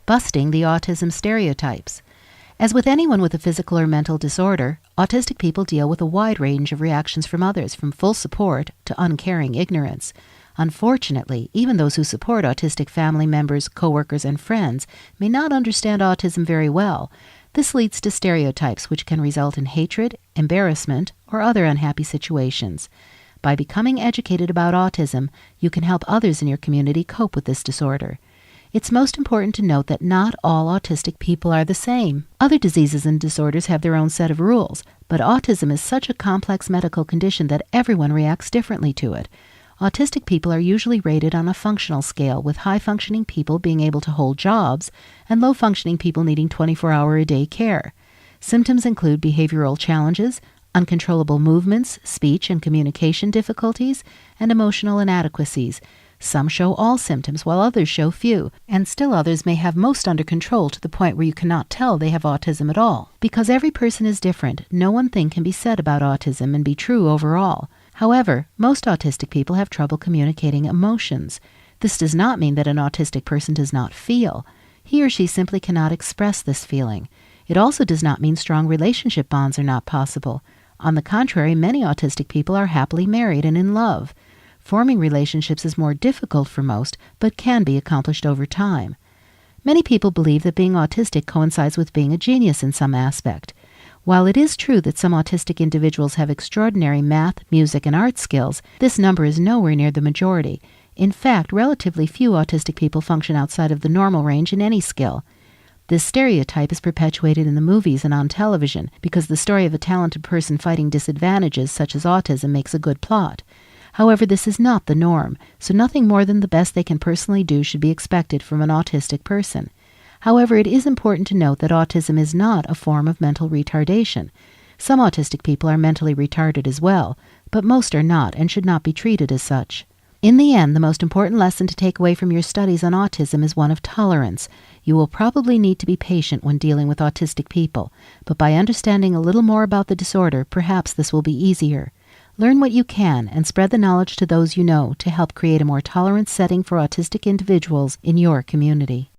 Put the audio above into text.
Busting the Autism Stereotypes. As with anyone with a physical or mental disorder, autistic people deal with a wide range of reactions from others, from full support to uncaring ignorance. Unfortunately, even those who support autistic family members, coworkers, and friends may not understand autism very well. This leads to stereotypes which can result in hatred, embarrassment, or other unhappy situations. By becoming educated about autism, you can help others in your community cope with this disorder. It's most important to note that not all autistic people are the same. Other diseases and disorders have their own set of rules, but autism is such a complex medical condition that everyone reacts differently to it. Autistic people are usually rated on a functional scale, with high-functioning people being able to hold jobs and low-functioning people needing 24-hour-a-day care. Symptoms include behavioral challenges, uncontrollable movements, speech and communication difficulties, and emotional inadequacies. Some show all symptoms, while others show few, and still others may have most under control to the point where you cannot tell they have autism at all. Because every person is different, no one thing can be said about autism and be true overall. However, most autistic people have trouble communicating emotions. This does not mean that an autistic person does not feel. He or she simply cannot express this feeling. It also does not mean strong relationship bonds are not possible. On the contrary, many autistic people are happily married and in love. Forming relationships is more difficult for most, but can be accomplished over time. Many people believe that being autistic coincides with being a genius in some aspect. While it is true that some autistic individuals have extraordinary math, music, and art skills, this number is nowhere near the majority. In fact, relatively few autistic people function outside of the normal range in any skill. This stereotype is perpetuated in the movies and on television because the story of a talented person fighting disadvantages such as autism makes a good plot. However, this is not the norm, so nothing more than the best they can personally do should be expected from an autistic person. However, it is important to note that autism is not a form of mental retardation. Some autistic people are mentally retarded as well, but most are not and should not be treated as such. In the end, the most important lesson to take away from your studies on autism is one of tolerance. You will probably need to be patient when dealing with autistic people, but by understanding a little more about the disorder, perhaps this will be easier. Learn what you can and spread the knowledge to those you know to help create a more tolerant setting for autistic individuals in your community.